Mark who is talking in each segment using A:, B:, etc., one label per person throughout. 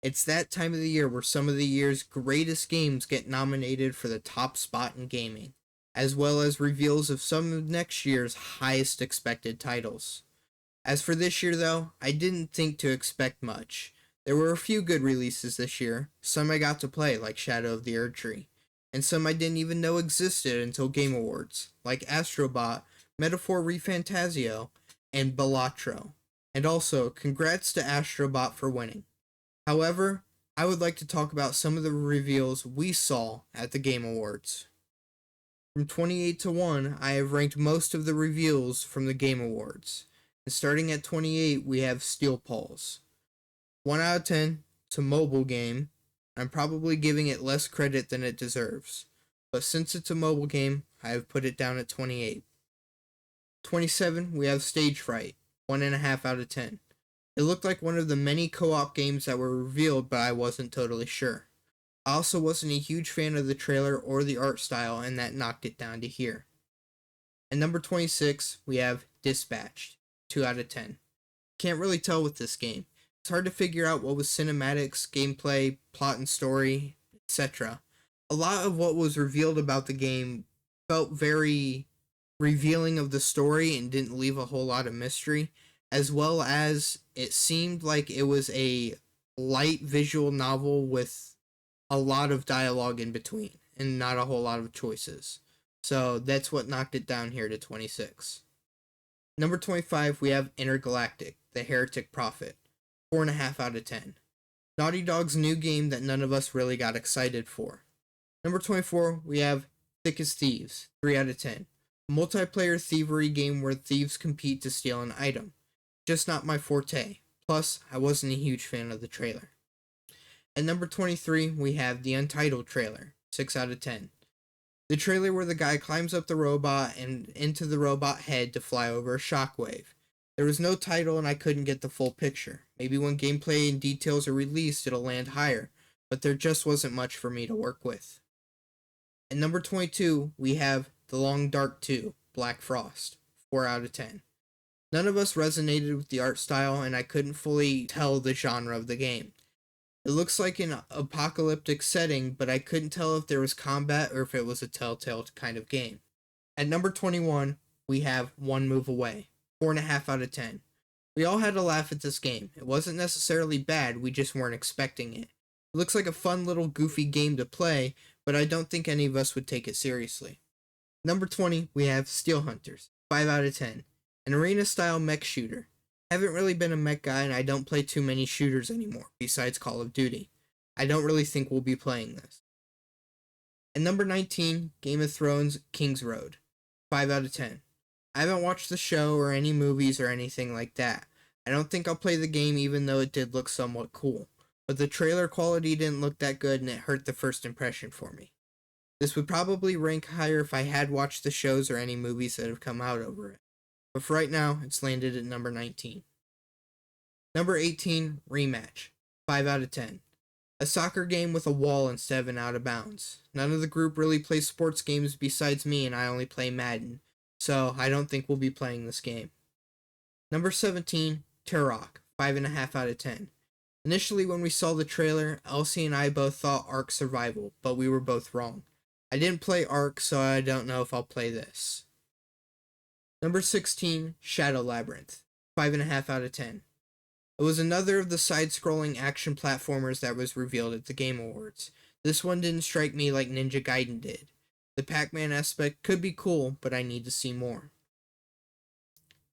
A: It's that time of the year where some of the year's greatest games get nominated for the top spot in gaming, as well as reveals of some of next year's highest expected titles. As for this year, though, I didn't think to expect much. There were a few good releases this year, some I got to play, like Shadow of the Erdtree, and some I didn't even know existed until Game Awards, like Astrobot, Metaphor ReFantazio, and Balatro. And also, congrats to Astrobot for winning. However, I would like to talk about some of the reveals we saw at the Game Awards. From 28 to 1, I have ranked most of the reveals from the Game Awards. And starting at 28, we have Steel Pulse. 1 out of 10, it's a mobile game. I'm probably giving it less credit than it deserves. But since it's a mobile game, I have put it down at 28. 27, we have Stage Fright. 1.5 out of 10. It looked like one of the many co-op games that were revealed, but I wasn't totally sure. I also wasn't a huge fan of the trailer or the art style, and that knocked it down to here. At number 26, we have Dispatched. 2 out of 10. Can't really tell with this game. It's hard to figure out what was cinematics, gameplay, plot and story, etc. A lot of what was revealed about the game felt very revealing of the story and didn't leave a whole lot of mystery, as well as it seemed like it was a light visual novel with a lot of dialogue in between and not a whole lot of choices. So that's what knocked it down here to 26. Number 25, we have Intergalactic, The Heretic Prophet. 4.5 out of 10. Naughty Dog's new game that none of us really got excited for. Number 24, we have Thick as Thieves. 3 out of 10. A multiplayer thievery game where thieves compete to steal an item. Just not my forte. Plus, I wasn't a huge fan of the trailer. At number 23, we have the Untitled trailer. 6 out of 10. The trailer where the guy climbs up the robot and into the robot head to fly over a shockwave. There was no title and I couldn't get the full picture. Maybe when gameplay and details are released it'll land higher, but there just wasn't much for me to work with. At number 22, we have The Long Dark 2, Black Frost. 4 out of 10. None of us resonated with the art style and I couldn't fully tell the genre of the game. It looks like an apocalyptic setting, but I couldn't tell if there was combat or if it was a Telltale kind of game. At number 21, we have One Move Away. 4.5 out of 10. We all had a laugh at this game. It wasn't necessarily bad, we just weren't expecting it. It looks like a fun little goofy game to play, but I don't think any of us would take it seriously. Number 20, we have Steel Hunters. 5 out of 10. An arena-style mech shooter. Haven't really been a mech guy and I don't play too many shooters anymore, besides Call of Duty. I don't really think we'll be playing this. At number 19, Game of Thrones King's Road. 5 out of 10. I haven't watched the show or any movies or anything like that. I don't think I'll play the game even though it did look somewhat cool. But the trailer quality didn't look that good and it hurt the first impression for me. This would probably rank higher if I had watched the shows or any movies that have come out over it. But for right now, it's landed at number 19. Number 18, Rematch. 5 out of 10. A soccer game with a wall instead of an out of bounds. None of the group really plays sports games besides me and I only play Madden. So I don't think we'll be playing this game. Number 17, Turok, 5.5 out of 10. Initially when we saw the trailer, Elsie and I both thought Ark Survival, but we were both wrong. I didn't play Ark, so I don't know if I'll play this. Number 16, Shadow Labyrinth, 5.5 out of 10. It was another of the side-scrolling action platformers that was revealed at the Game Awards. This one didn't strike me like Ninja Gaiden did. The Pac-Man aspect could be cool, but I need to see more.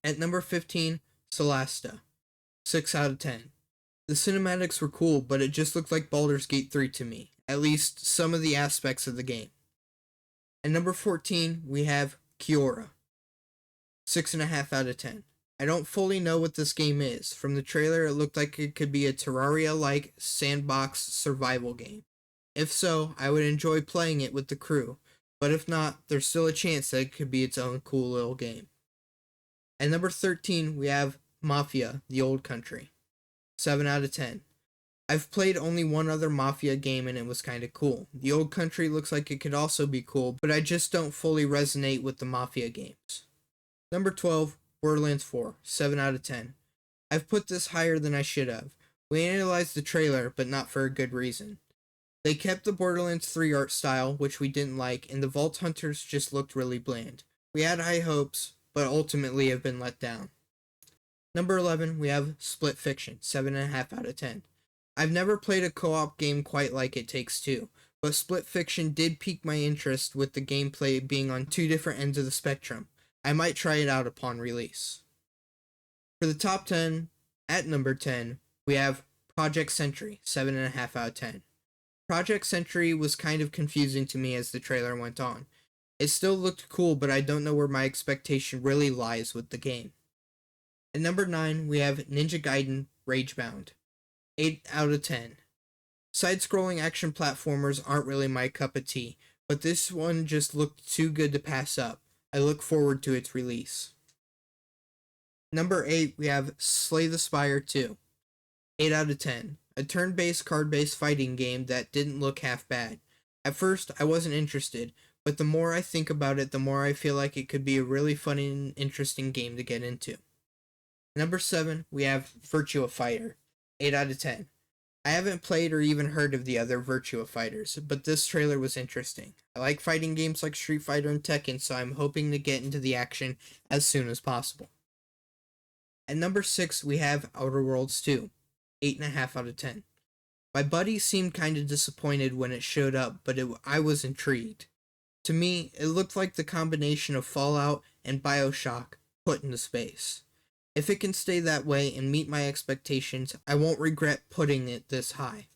A: At number 15, Solasta. 6 out of 10. The cinematics were cool, but it just looked like Baldur's Gate 3 to me. At least some of the aspects of the game. At number 14, we have Kiora. 6.5 out of 10. I don't fully know what this game is. From the trailer, it looked like it could be a Terraria-like sandbox survival game. If so, I would enjoy playing it with the crew. But if not, there's still a chance that it could be its own cool little game. At number 13, we have Mafia: The Old Country. 7 out of 10. I've played only one other Mafia game and it was kinda cool. The Old Country looks like it could also be cool, but I just don't fully resonate with the Mafia games. Number 12, Borderlands 4. 7 out of 10. I've put this higher than I should have. We analyzed the trailer, but not for a good reason. They kept the Borderlands 3 art style, which we didn't like, and the Vault Hunters just looked really bland. We had high hopes, but ultimately have been let down. Number 11, we have Split Fiction, 7.5 out of 10. I've never played a co-op game quite like It Takes Two, but Split Fiction did pique my interest with the gameplay being on two different ends of the spectrum. I might try it out upon release. For the top 10, at number 10, we have Project Sentry, 7.5 out of 10. Project Sentry was kind of confusing to me as the trailer went on. It still looked cool, but I don't know where my expectation really lies with the game. At number 9, we have Ninja Gaiden Ragebound, 8 out of 10. Side-scrolling action platformers aren't really my cup of tea, but this one just looked too good to pass up. I look forward to its release. Number 8, we have Slay the Spire 2, 8 out of 10. A turn-based, card-based fighting game that didn't look half bad. At first, I wasn't interested, but the more I think about it, the more I feel like it could be a really fun and interesting game to get into. Number 7, we have Virtua Fighter, 8 out of 10. I haven't played or even heard of the other Virtua Fighters, but this trailer was interesting. I like fighting games like Street Fighter and Tekken, so I'm hoping to get into the action as soon as possible. At number 6, we have Outer Worlds 2, 8.5 out of 10. My buddy seemed kind of disappointed when it showed up, but I was intrigued. To me, it looked like the combination of Fallout and BioShock put into space. If it can stay that way and meet my expectations, I won't regret putting it this high.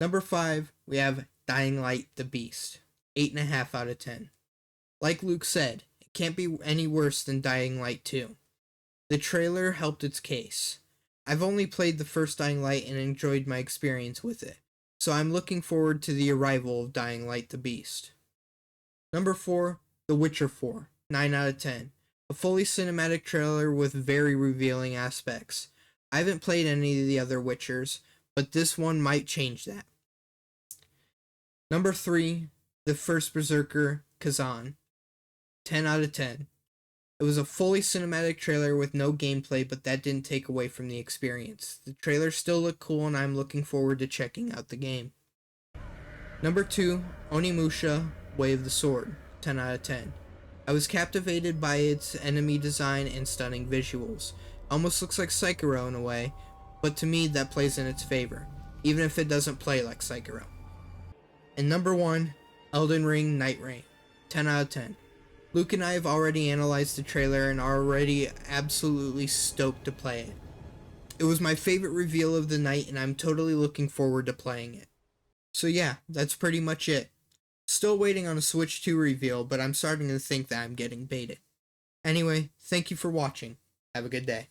A: Number 5, we have Dying Light the Beast, 8.5 out of 10. Like Luke said, it can't be any worse than Dying Light 2. The trailer helped its case. I've only played the first Dying Light and enjoyed my experience with it, so I'm looking forward to the arrival of Dying Light the Beast. Number 4, The Witcher 4, 9 out of 10. A fully cinematic trailer with very revealing aspects. I haven't played any of the other Witchers, but this one might change that. Number 3, The First Berserker, Kazan, 10 out of 10. It was a fully cinematic trailer with no gameplay, but that didn't take away from the experience. The trailer still looked cool and I'm looking forward to checking out the game. Number 2, Onimusha, Way of the Sword, 10 out of 10. I was captivated by its enemy design and stunning visuals. Almost looks like Sekiro in a way, but to me that plays in its favor, even if it doesn't play like Sekiro. And number 1, Elden Ring Night Reign, 10 out of 10. Luke and I have already analyzed the trailer and are already absolutely stoked to play it. It was my favorite reveal of the night and I'm totally looking forward to playing it. So yeah, that's pretty much it. Still waiting on a Switch 2 reveal, but I'm starting to think that I'm getting baited. Anyway, thank you for watching. Have a good day.